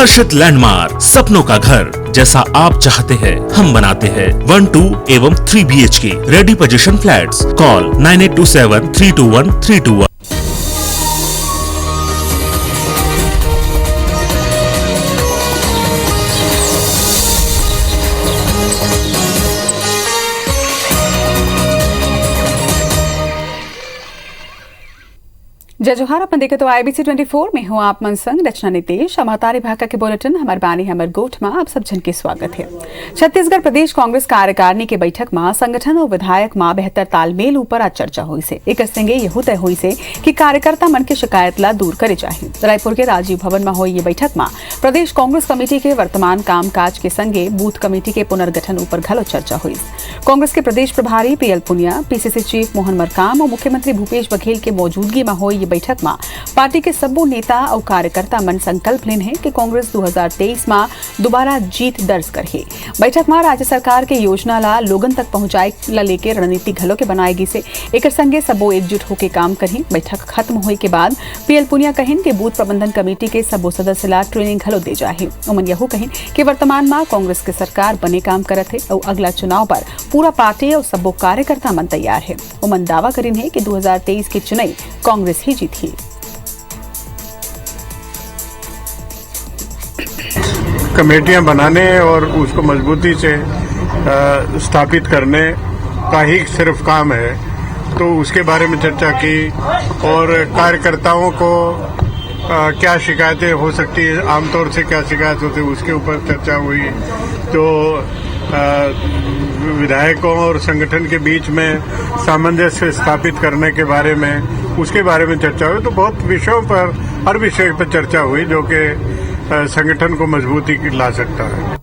हर्षित landmark, सपनों का घर जैसा आप चाहते हैं हम बनाते हैं। 1, 2 एवं 3 BHK ready position flats. Call 9827321321। जय जोहार। अपन देखे तो IBC 24 में हूँ आप मन संग रचना नीतीश। समाचार भाका के बुलेटिन हमार बानी हमर गोठ में आप सब जन के स्वागत है। छत्तीसगढ़ प्रदेश कांग्रेस कार्यकारिणी के बैठक में संगठन और विधायक में बेहतर तालमेल ऊपर आज चर्चा हुई से। एक संगे यह तय हुई से कि कार्यकर्ता मन के शिकायत ला दूर करे चाहिए। रायपुर के राजीव भवन में हुई ये बैठक में प्रदेश कांग्रेस कमेटी के वर्तमान कामकाज के संगे बूथ कमेटी के पुनर्गठन ऊपर घलो चर्चा हुई। कांग्रेस के प्रदेश प्रभारी PL Punia, PCC chief Mohan Markam और मुख्यमंत्री भूपेश बघेल के मौजूदगी में हुई बैठक में पार्टी के सबो नेता और कार्यकर्ता मन संकल्प लेन है कि कांग्रेस 2023 में दोबारा जीत दर्ज करही। बैठक में राज्य सरकार के योजना ला लोगन तक पहुंचाए ला लेके रणनीति घलो के बनाएगी से एक संगे सबो एकजुट होके काम करही। बैठक खत्म होए के बाद PL पुनिया कहिन कि बूथ प्रबंधन कमेटी के सबो सदस्य ला ट्रेनिंग घलो दे जाही। उमन यहू कहिन कि वर्तमान में कांग्रेस के सरकार बने काम करत है और अगला चुनाव पर पूरा पार्टी और सबो कार्यकर्ता मन तैयार है। उमन दावा करिन है कि 2023 की चुनाव कांग्रेस ही जीती। कमेटियां बनाने और उसको मजबूती से स्थापित करने का ही सिर्फ काम है, तो उसके बारे में चर्चा की और कार्यकर्ताओं को क्या शिकायतें हो सकती है, आमतौर से क्या शिकायत होती है उसके ऊपर चर्चा हुई। तो विधायकों और संगठन के बीच में सामंजस्य स्थापित करने के बारे में उसके बारे में चर्चा हुई। तो बहुत विषयों पर, हर विषय पर चर्चा हुई जो कि संगठन को मजबूती ला सकता है।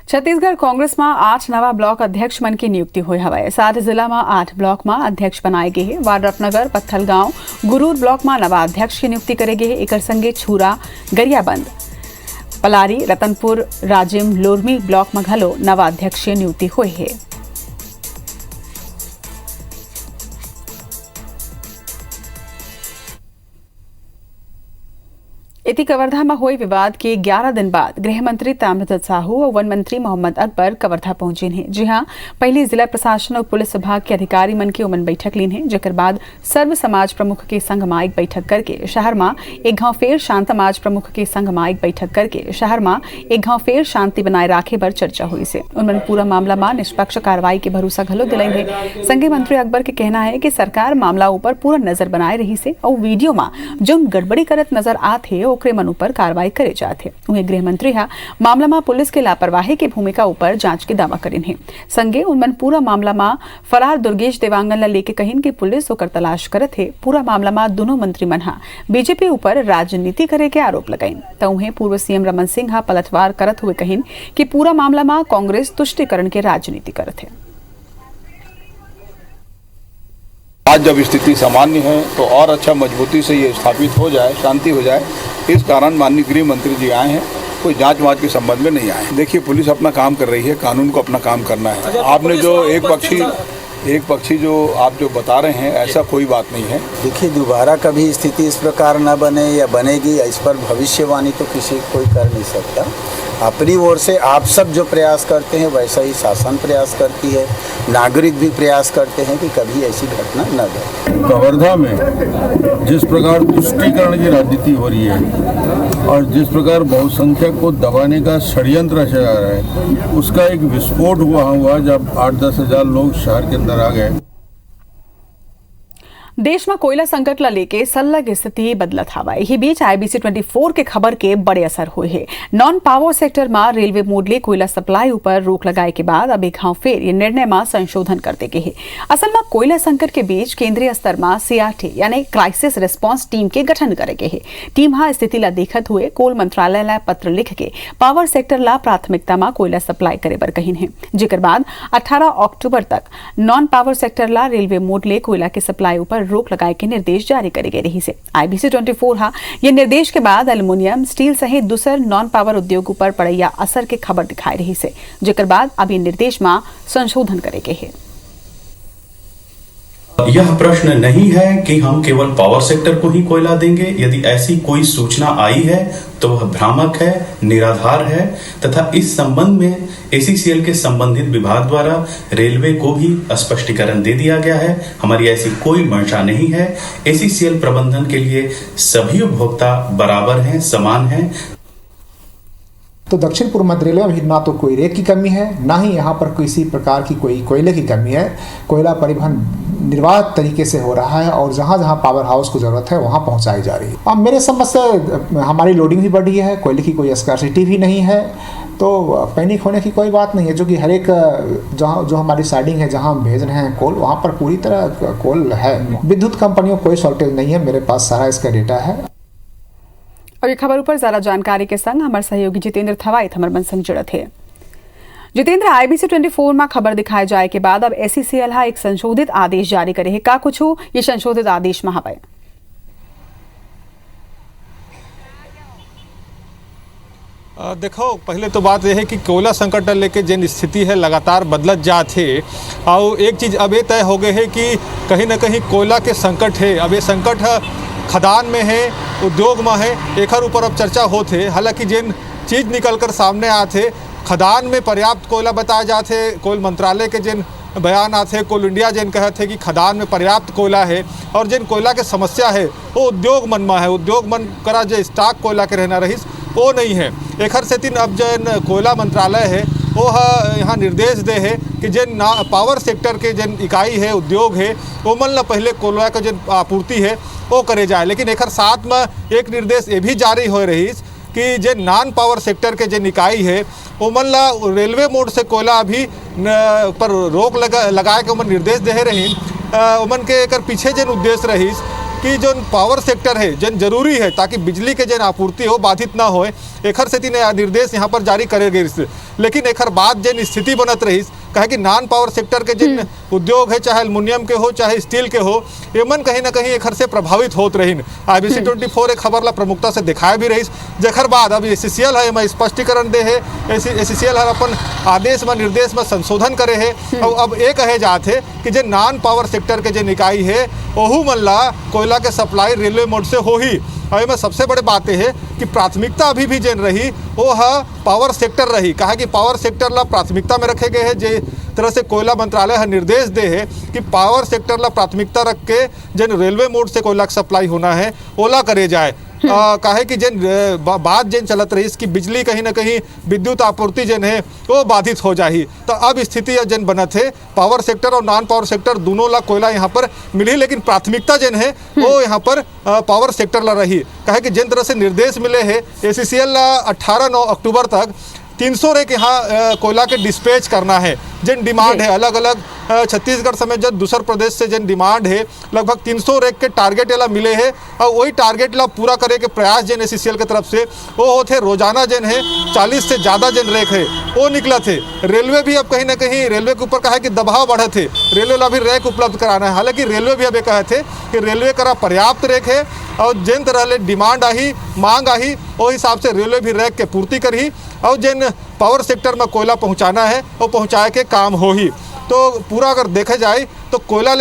छत्तीसगढ़ कांग्रेस में 8 नवा ब्लॉक अध्यक्ष मन की नियुक्ति हुई हवाए। 7 जिला में 8 ब्लॉक में अध्यक्ष बनाए गए हैं। वाड्रफनगर, पत्थलगांव, गुरूर ब्लॉक में नवा अध्यक्ष की नियुक्ति करे गए हैं। एक संगे छूरा, गरियाबंद, पलारी, रतनपुर, राजिम, लोरमी ब्लॉक में घलो नवा अध्यक्ष की नियुक्ति हुई है। इति कवर्धा में हुए विवाद के 11 दिन बाद गृह मंत्री ताम्रध्वज साहू और वन मंत्री मोहम्मद अकबर कवर्धा पहुंचे हैं। जी हां, पहले जिला प्रशासन और पुलिस विभाग के अधिकारी मन के उमन बैठक लीन है, जेकर बाद सर्व समाज प्रमुख के संग में एक बैठक करके शहर में एक गांव फेर शांत समाज प्रमुख के संग में एक बैठक करके शहर में एक गांव फेर शांति बनाए राखे पर चर्चा हुई से। उन्होंने पूरा मामला में निष्पक्ष कार्रवाई के भरोसा घलो दिलाई है। संघीय मंत्री अकबर के कहना है कि सरकार मामला ऊपर पूरा नजर बनाए रही से और वीडियो में जो गड़बड़ी करत नजर आते ओकरे मन ऊपर कार्रवाई करे जाते। उन्हें गृह मंत्री हा मामला में पुलिस के लापरवाही की भूमिका ऊपर जांच के दावा करिन है। संगे उनमन पूरा मामला में फरार दुर्गेश देवांगन ला लेके कहिन कि पुलिस ओकर तलाश करत है। पूरा मामला में दोनों मंत्री मन हा बीजेपी ऊपर राजनीति करे के आरोप लगाइन। तो उन्हें पूर्व CM रमन सिंह हा पलटवार करत हुए कहिन कि पूरा मामला में कांग्रेस तुष्टिकरण के राजनीति करत है। आज जब स्थिति सामान्य है तो और अच्छा मजबूती से ये स्थापित हो जाए, शांति हो जाए, इस कारण माननीय गृह मंत्री जी आए हैं। कोई जांच वाच के संबंध में नहीं आए। देखिए, पुलिस अपना काम कर रही है, कानून को अपना काम करना है। आपने जो एक पक्षी जो आप जो बता रहे हैं, ऐसा कोई बात नहीं है। देखिए, दोबारा कभी स्थिति इस प्रकार न बने या बनेगी, इस पर भविष्यवाणी तो किसी कोई कर नहीं सकता। अपनी ओर से आप सब जो प्रयास करते हैं वैसा ही शासन प्रयास करती है, नागरिक भी प्रयास करते हैं कि कभी ऐसी घटना न घटे। कवर्धा में जिस प्रकार तुष्टीकरण की राजनीति हो रही है और जिस प्रकार बहुसंख्यक को दबाने का षड्यंत्र रचा जा रहा है, उसका एक विस्फोट हुआ जब 8-10 हजार लोग शहर के अंदर आ गए। देश में कोयला संकट ला लेके सल्लग स्थिति बदलत हवा। यही बीच IBC 24 के खबर के बड़े असर हुए है। नॉन पावर सेक्टर में रेलवे मोडले कोयला सप्लाई ऊपर रोक लगाए के बाद अब एक फेर ये निर्णय में संशोधन कर दे गए है। असल में कोयला संकट के बीच केंद्रीय स्तर में CRT यानी क्राइसिस रिस्पांस टीम के गठन करे गए है। टीम हा स्थिति ला देखत हुए कोल मंत्रालय ला पत्र लिख के पावर सेक्टर ला प्राथमिकता में कोयला सप्लाई करे बर कहिन है। जेकर बाद 18 अक्टूबर तक नॉन पावर सेक्टर ला रेलवे मोडले कोयला के सप्लाई ऊपर रोक लगाए के निर्देश जारी करे गए रही से। IBC 24 हा ये निर्देश के बाद एल्युमिनियम, स्टील सहित दूसर नॉन पावर उद्योग पर पड़ैया असर के खबर दिखाई रही से, जेकर बाद अब ये निर्देश में संशोधन करे गए है। यह प्रश्न नहीं है कि हम केवल पावर सेक्टर को ही कोयला देंगे। यदि ऐसी कोई सूचना आई है तो वह भ्रामक है, निराधार है तथा इस संबंध में एसीसीएल के संबंधित विभाग द्वारा रेलवे को भी स्पष्टीकरण दे दिया गया है। हमारी ऐसी कोई मंशा नहीं है। एसीसीएल प्रबंधन के लिए सभी उपभोक्ता बराबर हैं, समान हैं। तो दक्षिण पूर्व मध्य रेलवे में ना तो कोई रेक की कमी है, ना ही यहाँ पर किसी प्रकार की कोई कोयले की कमी है। कोयला परिवहन निर्बाध तरीके से हो रहा है और जहाँ जहाँ पावर हाउस को ज़रूरत है वहाँ पहुँचाई जा रही है। अब मेरे समझ से हमारी लोडिंग भी बढ़ी है, कोयले की कोई स्कार्सिटी भी नहीं है, तो पैनिक होने की कोई बात नहीं है। जो कि हर एक जो हमारी साइडिंग है, जहाँ हम भेज रहे हैं कोल, वहाँ पर पूरी तरह कोल है। विद्युत कंपनियों कोई शॉर्टेज नहीं है, मेरे पास सारा इसका डेटा है। और ये खबर ऊपर ज्यादा जानकारी के संग हमारे सहयोगी जितेंद्र थवाई हमर मन संग जुड़त है। जितेंद्र, IBC 24 में खबर दिखाए जाए के बाद अब एसीसीएल एक संशोधित आदेश जारी करे है। का कुछ हो ये संशोधित आदेश में हवे? देखो, पहले तो बात यह है कि कोयला संकट लेके जिन स्थिति है लगातार बदलत जात है और एक चीज़ अब ये तय हो गए है कि कहीं ना कहीं कोयला के संकट है। अब ये संकट खदान में है, उद्योग में है, एक ऊपर अब चर्चा होते। हालांकि जिन चीज़ निकल कर सामने आते, खदान में पर्याप्त कोयला बताया जाते, कोल मंत्रालय के जिन बयान आते, कोल इंडिया जिन कहते कि खदान में पर्याप्त कोयला है और जिन कोयला के समस्या है वो उद्योग मन में है। उद्योग मन करा जो स्टॉक कोयला के रहना रही वो नहीं है। एक से तीन अब जिन कोयला मंत्रालय है वो यहाँ निर्देश दे है कि जिन पावर सेक्टर के जिन इकाई है, उद्योग है, वो मन पहले कोयला का जिन आपूर्ति है वो करे जाए। लेकिन एक साथ में एक निर्देश ये भी जारी हो रही कि जो नॉन पावर सेक्टर के जो इकाई है वो मन ला रेलवे मोड से कोयला अभी पर रोक लगाए के मन निर्देश दे रही। उमन के एक पीछे जिन उद्देश्य रही कि जो पावर सेक्टर है जन जरूरी है ताकि बिजली के जन आपूर्ति हो बाधित ना हो। एक से तीन निर्देश यहाँ पर जारी करे गए। लेकिन एक बाद जन स्थिति बनत रही कहे कि नॉन पावर सेक्टर के जिन उद्योग है, चाहे एल्युमिनियम के हो चाहे स्टील के हो, ये मन कहीं ना कहीं एक से प्रभावित होत रही। IBC 24 एक खबर ला प्रमुखता से दिखाया भी रही। जेखर बाद अब एसीसीएल है मैं स्पष्टीकरण दे है, एसीसीएल है अपन आदेश में निर्देश में संशोधन करे है और अब ये कहे जाते कि जो नॉन पावर सेक्टर के जो इकाई है वहू मन ला कोयला के सप्लाई रेलवे मोड से हो ही। और में सबसे बड़े बात है कि प्राथमिकता अभी भी जिन रही वो है पावर सेक्टर रही। कहा कि पावर सेक्टर ला प्राथमिकता में रखे गए हैं। जे तरह से कोयला मंत्रालय निर्देश दे है कि पावर सेक्टर ला प्राथमिकता रख के जिन रेलवे मोड से कोयला सप्लाई होना है ओला करे जाए। कहे कि जिन बात जिन चलत रही इसकी बिजली कहीं ना कहीं विद्युत आपूर्ति जिन है वो बाधित हो जाही। तो अब स्थिति जिन बनत है पावर सेक्टर और नॉन पावर सेक्टर दोनों ला कोयला यहाँ पर मिली, लेकिन प्राथमिकता जिन है वो यहाँ पर पावर सेक्टर ला रही। कहे कि जिन तरह से निर्देश मिले है एसीसीएल ला 18 अक्टूबर तक 300 रेक यहाँ कोयला के डिस्पैच करना है। जिन डिमांड है अलग अलग छत्तीसगढ़ समेत जब दूसर प्रदेश से जिन डिमांड है लगभग 300 रेक के टारगेट ला मिले हैं और वही टारगेट ला पूरा करे के प्रयास जिन एसीसीएल की तरफ से वो होते। रोजाना जिन है 40 से ज़्यादा जिन रेक है वो निकला थे। रेलवे भी अब कहीं ना कहीं रेलवे के ऊपर कहा कि दबाव बढ़े थे, रेलवे ला भी रेक उपलब्ध कराना है। हालांकि रेलवे भी अब ये कहे थे कि रेलवे करा पर्याप्त रेक है और जिन तरह ले डिमांड आई मांग आई वो हिसाब से रेलवे भी रैक के पूर्ति करी और जिन पावर सेक्टर में कोयला पहुंचाना है वो पहुंचाए के काम हो ही। तो पूरा अगर देखा जाए तो कोयला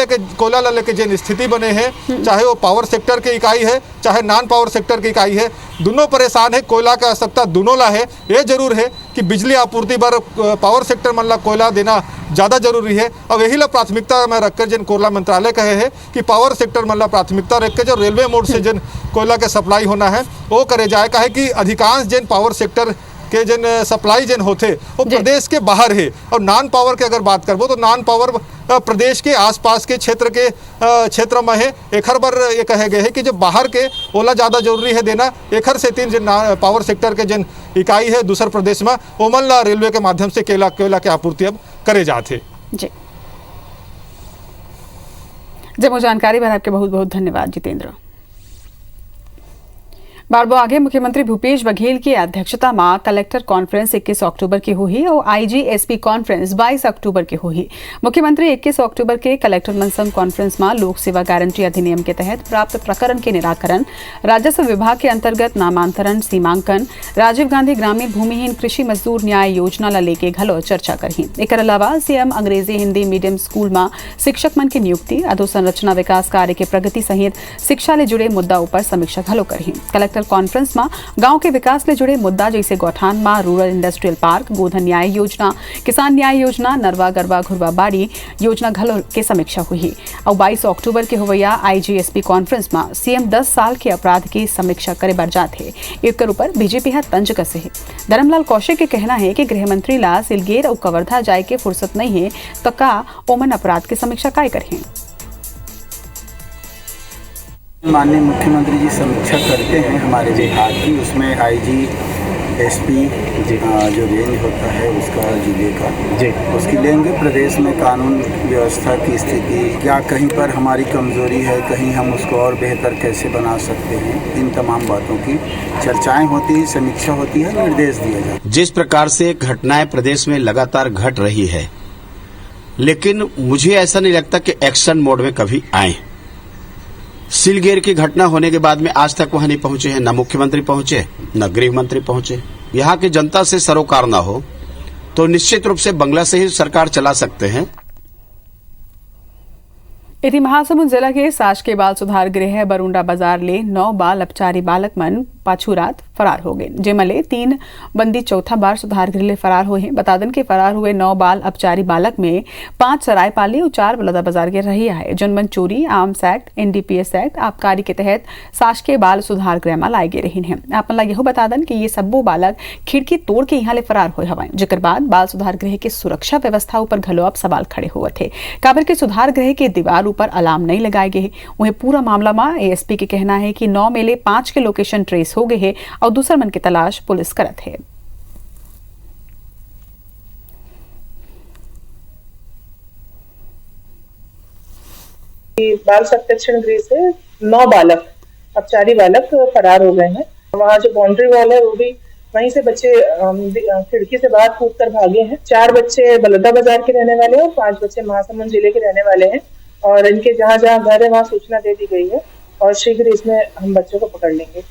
लेके जिन स्थिति बने हैं, चाहे वो पावर सेक्टर की इकाई है चाहे नॉन पावर सेक्टर की इकाई है, दोनों परेशान है। कोयला का आवश्यकता दोनों ला है। ये जरूर है कि बिजली आपूर्ति पर पावर सेक्टर मन ला कोयला देना ज़्यादा जरूरी है। अब यही ला प्राथमिकता में रखकर जिन कोयला मंत्रालय कहे है कि पावर सेक्टर मन ला प्राथमिकता रख के जो रेलवे मोड से जिन कोयला के सप्लाई होना है वो करे जाए। कहे कि अधिकांश जिन पावर सेक्टर के जिन सप्लाई जिन होते वो प्रदेश के बाहर है और नॉन पावर के अगर बात करबो तो नॉन पावर प्रदेश के आसपास के क्षेत्र में है। एक बार ये कहे गए है कि जो बाहर के ओला ज़्यादा जरूरी है देना। एक से तीन जिन पावर सेक्टर के जिन इकाई है दूसर प्रदेश में ओमन ला रेलवे के माध्यम से कोयला के आपूर्ति अब करे जाते। जी जब जानकारी पर आपके बहुत बहुत धन्यवाद जितेंद्र। बारबो आगे मुख्यमंत्री भूपेश बघेल की अध्यक्षता में कलेक्टर कॉन्फ्रेंस 21 अक्टूबर की हुई और आईजी एसपी कॉन्फ्रेंस 22 अक्टूबर की हुई। मुख्यमंत्री 21 अक्टूबर के कलेक्टर मनसंघ कॉन्फ्रेंस में लोक सेवा गारंटी अधिनियम के तहत प्राप्त प्रकरण के निराकरण, राजस्व विभाग के अंतर्गत नामांतरण, सीमांकन, राजीव गांधी ग्रामीण भूमिहीन कृषि मजदूर न्याय योजना ला लेके घलो चर्चा करही। एकर अलावा सीएम अंग्रेजी हिंदी मीडियम स्कूल में शिक्षक मन की नियुक्ति, अधोसंरचना विकास कार्य के प्रगति सहित शिक्षा ले जुड़े मुद्दा पर समीक्षा घलो करही। कलेक्टर कॉन्फ्रेंस में गांव के विकास ले जुड़े मुद्दा जैसे गौठान में रूरल इंडस्ट्रियल पार्क, गोधन न्याय योजना, किसान न्याय योजना, नरवा गरवा घुरवा बाड़ी योजना घलो के समीक्षा हुई। और 22 अक्टूबर के हुवैया आईजीएसपी कॉन्फ्रेंस में सीएम 10 साल के अपराध की समीक्षा करे बर जाते। एक ऊपर बीजेपी हाथ तंज कसे है। धर्मलाल कौशिक के कहना है कि गृह मंत्री ला सिलगेर और कवर्धा जाए के फुर्सत नहीं है तो का ओमन अपराध की समीक्षा काय करें। माननीय मुख्यमंत्री जी समीक्षा करते हैं हमारे विभाग की, उसमें आईजी एसपी जो रेंज होता है उसका जिले का उसकी लेंगे। प्रदेश में कानून व्यवस्था की स्थिति क्या, कहीं पर हमारी कमजोरी है, कहीं हम उसको और बेहतर कैसे बना सकते हैं, इन तमाम बातों की चर्चाएं होती है, समीक्षा होती है, निर्देश दिए जाते हैं। जिस प्रकार से घटनाएं प्रदेश में लगातार घट रही है, लेकिन मुझे ऐसा नहीं लगता कि एक्शन मोड में कभी आए। सिलगेर की घटना होने के बाद में आज तक वहां नहीं पहुंचे हैं, न मुख्यमंत्री पहुंचे, न गृह मंत्री पहुंचे। यहां की जनता से सरोकार न हो तो निश्चित रूप से बंगला से ही सरकार चला सकते हैं। इति महासमुंद जिला के शासकीय बाल सुधार गृह बरुंडा बाजार ले 9 बाल अपचारी बालक मन पाछू रात फरार हो गए, जेमले 3 बंदी चौथा बार सुधार गृह ले फरार हुए। बता दें कि फरार हुए 9 बाल अपचारी बालक में 5 सरायपाली और 4 बलौदा बाजार के रही है। जनमन चोरी, आर्म्स एक्ट, एनडीपीएस एक्ट आबकारी के तहत शासकीय बाल सुधार गृह में लाए गए रही है। आप ला यह बता दें कि ये सबो बालक खिड़की तोड़ के यहाँ ले फरार हुए हवाए, जेकर बाद बाल सुधार गृह के सुरक्षा व्यवस्था ऊपर घलो अब सवाल खड़े हुए थे। काबर के सुधार गृह के दीवार ऊपर अलार्म नहीं लगाए गए। वहीं पूरा मामला में एएसपी के कहना है कि 9 में ले 5 के लोकेशन ट्रेस हो गए हैं और दूसर मन की तलाश पुलिस करत है। बाल संरक्षण गृह से 9 बालक अपचारी बालक फरार हो गए हैं। वहाँ जो बाउंड्री वॉल है वो भी वहीं से बच्चे खिड़की से बाहर कूद कर भागे हैं। 4 बच्चे बलौदा बाजार के रहने वाले हैं और 5 बच्चे महासमुंद जिले के रहने वाले हैं और इनके जहाँ जहाँ घर है वहाँ सूचना दे दी गई है और शीघ्र इसमें हम बच्चों को पकड़ लेंगे।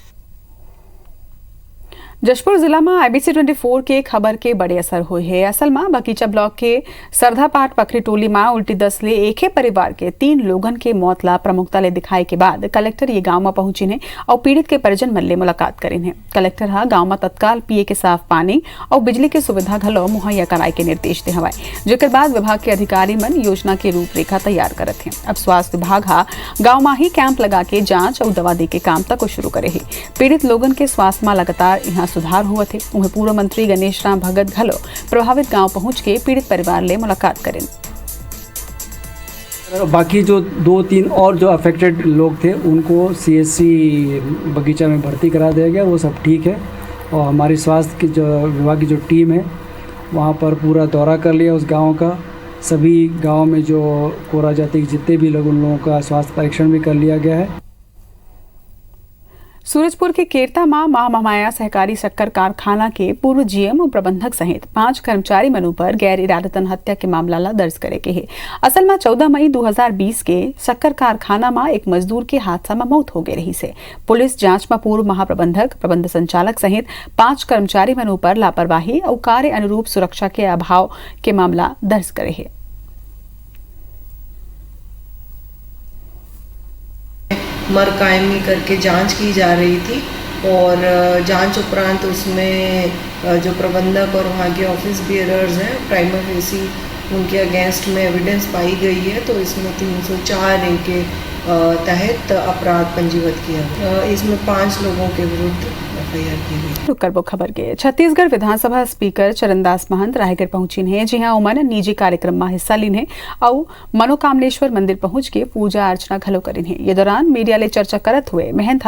जशपुर जिला में आईबीसी 24 के खबर के बड़े असर हुए है। असल में बगीचा ब्लॉक के सरधापाट पखरी टोली में उल्टी 10 ले एक ही परिवार के 3 लोगन के मौत ला प्रमुखता ले दिखाए के बाद कलेक्टर ये गांव में पहुंची ने और पीड़ित के परिजन मन ले मुलाकात करी है। कलेक्टर हा गांव में तत्काल पिए के साफ पानी और बिजली की सुविधा घलो मुहैया कराए के निर्देश दे हवाए, जेकर बाद विभाग के अधिकारी मन योजना की रूपरेखा तैयार करत हैं। अब स्वास्थ्य विभाग हा गाँव में ही कैंप लगा के जांच और दवा दे के काम तक शुरू करे है। पीड़ित लोगन के स्वास्थ्य में लगातार यहाँ सुधार हुआ थे। उन्हें पूर्व मंत्री गणेश राम भगत घलो प्रभावित गांव पहुंच के पीड़ित परिवार ले मुलाकात करें। बाकी जो 2-3 और जो अफेक्टेड लोग थे उनको सीएससी बगीचा में भर्ती करा दिया गया, वो सब ठीक है। और हमारी स्वास्थ्य की जो विभाग की जो टीम है वहाँ पर पूरा दौरा कर लिया उस गांव का। सभी गांव में जो कोरा जाति के जितने भी लोग उन लोगों का स्वास्थ्य परीक्षण भी कर लिया गया है। सूरजपुर के केरता में मां महामाया सहकारी शक्कर कारखाना के पूर्व जीएम और प्रबंधक सहित 5 कर्मचारी मनों पर गैर इरादतन हत्या के मामला ला दर्ज करे के है। असल में 14 मई 2020 के शक्कर कारखाना में एक मजदूर के हादसा में मौत हो गई रही से। पुलिस जांच में पूर्व महाप्रबंधक, प्रबंध संचालक सहित 5 कर्मचारी मनों पर लापरवाही और कार्य अनुरूप सुरक्षा के अभाव के मामला दर्ज करे है। मर कायमी करके जांच की जा रही थी और जांच उपरांत उसमें जो प्रबंधक और वहाँ के ऑफिस बियरर्स हैं प्राइमा फेसी उनके अगेंस्ट में एविडेंस पाई गई है, तो इसमें 304A के तहत अपराध पंजीबद्ध किया। इसमें 5 लोगों के विरुद्ध एफआईआर की हुई। रुक कर वो खबर के छत्तीसगढ़ विधानसभा स्पीकर चरणदास महंत रायगढ़ पहुंची हैं। जी हाँ, उमन निजी कार्यक्रम में हिस्सा लीन है और मनोकामनेश्वर मंदिर पहुंच के पूजा अर्चना घलो करीन है। ये दौरान मीडिया ले चर्चा करत हुए महंत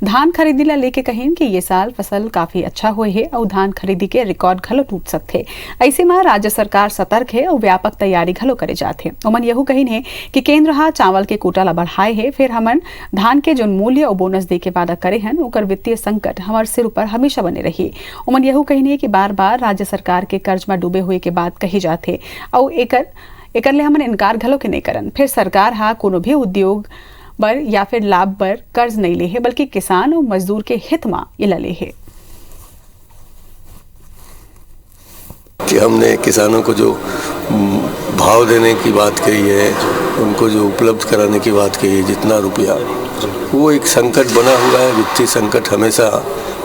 धान खरीदी ला लेके कहें कि ये साल फसल काफी अच्छा हुए है और धान खरीदी के रिकॉर्ड घलो टूट सकते। ऐसे में राज्य सरकार सतर्क है और व्यापक तैयारी घलो करे जाते। उमन यहू कहीन है कि केंद्र हा चावल के कोटा ला बढ़ाए है, फिर हमन धान के जो मूल्य और बोनस दे के वादा करे हैं ओकर वित्तीय संकट हमारे सिर ऊपर हमेशा बने रही। उमन यहू कहीन है कि बार बार राज्य सरकार के कर्ज में डूबे हुए के बात कही जाते और एकर ले हमन इनकार घलो के नहीं करन। फिर सरकार हा कोनो भी उद्योग बर या फिर लाभ बर कर्ज नहीं ले है, बल्कि किसान और मजदूर के हित में ये ले है। कि हमने किसानों को जो भाव देने की बात कही है, उनको जो उपलब्ध कराने की बात कही है, जितना रुपया, वो एक संकट बना हुआ है। वित्तीय संकट हमेशा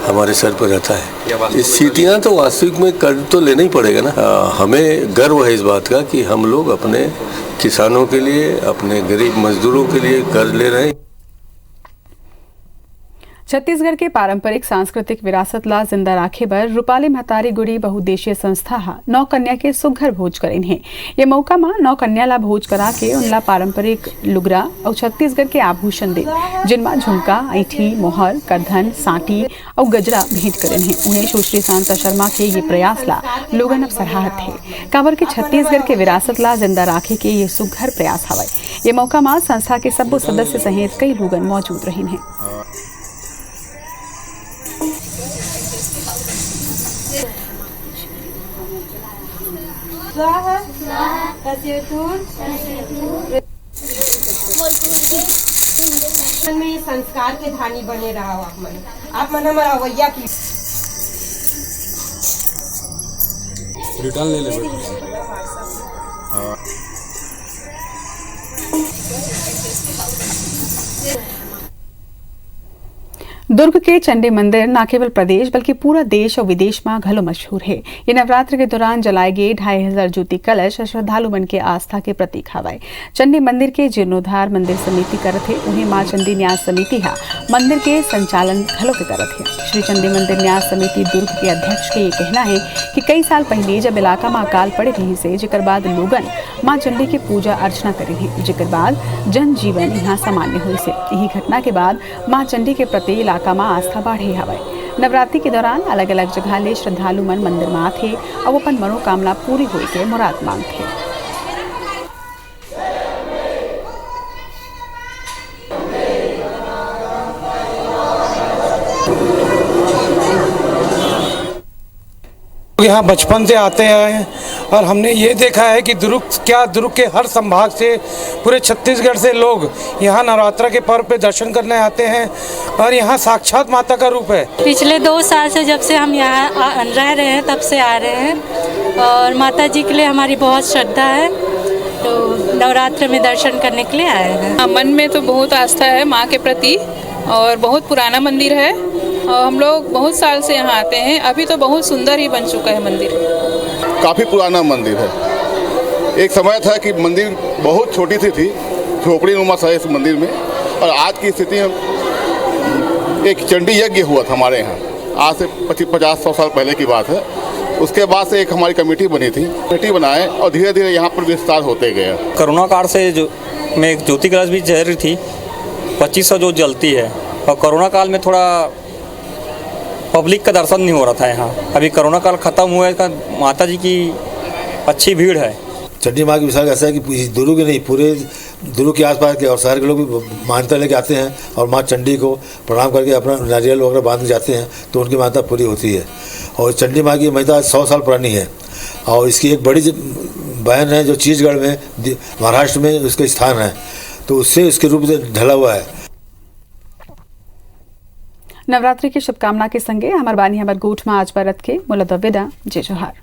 हमारे सर पर रहता है। स्थितियाँ तो वास्तविक में कर्ज तो लेना ही पड़ेगा ना। हमें गर्व है इस बात का कि हम लोग अपने किसानों के लिए, अपने गरीब मजदूरों के लिए कर्ज ले रहे हैं। छत्तीसगढ़ के पारंपरिक सांस्कृतिक विरासत ला जिंदा राखे बर रूपाली महतारी गुड़ी बहुद्देशीय संस्था हा नौ कन्या के सुघर भोज करेन है। ये मौका में नौ कन्या ला भोज करा के उनला पारंपरिक लुगरा और छत्तीसगढ़ के आभूषण दे, जिनमें झुमका, ऐठी, मोहर, करधन, साटी और गजरा भेंट करेन है। उन्हें सुश्री शांता शर्मा के ये प्रयास ला लोगन अब सराहत है। काबर के छत्तीसगढ़ के विरासत ला जिंदा राखे के ये सुघर प्रयास हवाए। ये मौका में संस्था के सब्बो सदस्य सहित कई लोगन मौजूद रहीन है। में संस्कार के धानी बने रहा आप मन हमारा अवैया की रिटर्न ले ले। दुर्ग के चंडी मंदिर न केवल प्रदेश बल्कि पूरा देश और विदेश में घलो मशहूर है। ये नवरात्र के दौरान जलाए गए 2500 ज्योति कलश श्रद्धालु मन के आस्था के प्रतीक हवाए। चंडी मंदिर के जीर्णोद्धार मंदिर समिति करत है। उन्हें मां चंडी न्यास समिति हा मंदिर के संचालन घलो के करत है। श्री चंडी मंदिर न्यास समिति दुर्ग के अध्यक्ष के ये कहना है कि कई साल पहले जब इलाका में अकाल पड़े रही से, जेकर बाद लोगन मां चंडी के पूजा अर्चना करे रहे, जेकर बाद जनजीवन यहाँ सामान्य हुई से। यही घटना के बाद मां चंडी के प्रति का आस्था बढ़े हवाए। नवरात्रि के दौरान अलग अलग जगह ले श्रद्धालु मन मंदिर में आते और अपन मनोकामना पूरी होए के मुराद मांगते। यहाँ बचपन से आते हैं और हमने ये देखा है कि दुर्ग के हर संभाग से, पूरे छत्तीसगढ़ से लोग यहाँ नवरात्र के पर्व पे दर्शन करने आते हैं और यहाँ साक्षात माता का रूप है। पिछले 2 साल से जब से हम यहाँ रह रहे हैं तब से आ रहे हैं और माता जी के लिए हमारी बहुत श्रद्धा है, तो नवरात्र में दर्शन करने के लिए आए हैं। मन में तो बहुत आस्था है माँ के प्रति और बहुत पुराना मंदिर है और हम लोग बहुत साल से यहाँ आते हैं। अभी तो बहुत सुंदर ही बन चुका है मंदिर। काफ़ी पुराना मंदिर है। एक समय था कि मंदिर बहुत छोटी सी थी, झोपड़ी नुमा था इस मंदिर में, और आज की स्थिति में एक चंडी यज्ञ हुआ था हमारे यहाँ, आज से 50-100 साल पहले की बात है। उसके बाद से एक हमारी कमेटी बनी थी, कमेटी बनाए और धीरे धीरे यहाँ पर विस्तार होते गया। कोरोना काल से जो में एक ज्योति कलश भी जल रही थी, 2500 जो जलती है, और कोरोना काल में थोड़ा पब्लिक का दर्शन नहीं हो रहा था यहाँ। अभी कोरोना काल खत्म हुआ है, माता जी की अच्छी भीड़ है। चंडी माँ की विशाल ऐसा है कि दुर्ग के नहीं, पूरे दुर्ग के आसपास के और शहर के लोग भी मान्यता लेके आते हैं और माँ चंडी को प्रणाम करके अपना नारियल वगैरह बांध के जाते हैं, तो उनकी मान्यता पूरी होती है। और चंडी माँ की महिमा 100 साल पुरानी है और इसकी एक बड़ी बहन है जो छत्तीसगढ़ में, महाराष्ट्र में उसका स्थान है, तो उससे इसके रूप से ढला हुआ है। नवरात्रि की शुभकामना के संगे हमार बानी हमार गोठ में आज बरत के मुलद विदा। जय जोहार।